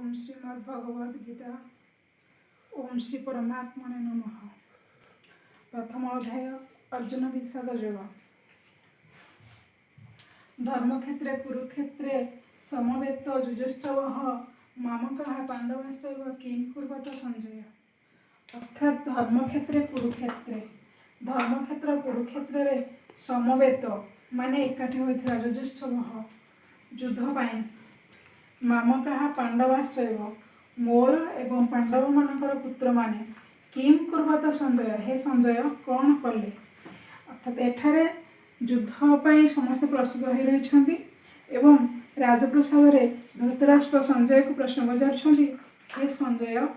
ओम श्रीमद् भगवद गीता। ओम श्री परमात्मने नमः। प्रथम अध्याय अर्जुन विषाद योग। धर्मक्षेत्रे कुरुक्षेत्रे समवेत जुजुश्चवः मामकः पांडवश्चैव किं कुर्वत संजय। अर्थात धर्मक्षेत्रे कुरुक्षेत्र समवेत माने एकाठी होइथिला जुजुश्चवः युद्ध पाई मामकः पांडवाश्चैव मोर एवं पांडव मानकर पुत्र माने किं कुर्वत संजय हे संजय कौन कले। अर्थात एठारे युद्ध पाई समस्त प्रस्तुत हो रही एवं राजप्रसाद धृतराष्ट्र संजय को प्रश्न पचार हे संजय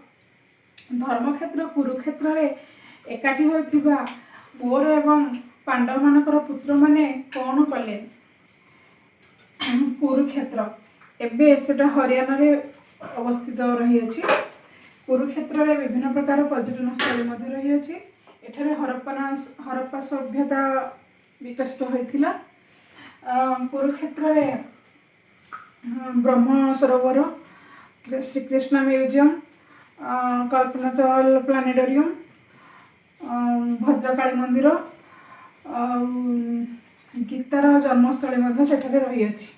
धर्मक्षेत्र कुरुक्षेत्र एकाठी होइथिबा मोर एवं पांडव मानकर पुत्र माने कौन कले। कुरुक्षेत्र एबे सेटा हरियाणा रे अवस्थित रही अछि। कुरुक्षेत्र रे विभिन्न प्रकार पर्यटन स्थल मध्य रही अछि। एठारे हरप्पा सभ्यता विकसित होइथिला। कुरुक्षेत्र रे ब्रह्म सरोवर, श्रीकृष्ण म्यूजियम, कल्पना चावल प्लानेटोरियम, भद्रकाली मंदिर, गीतार जन्मस्थली रही अछि।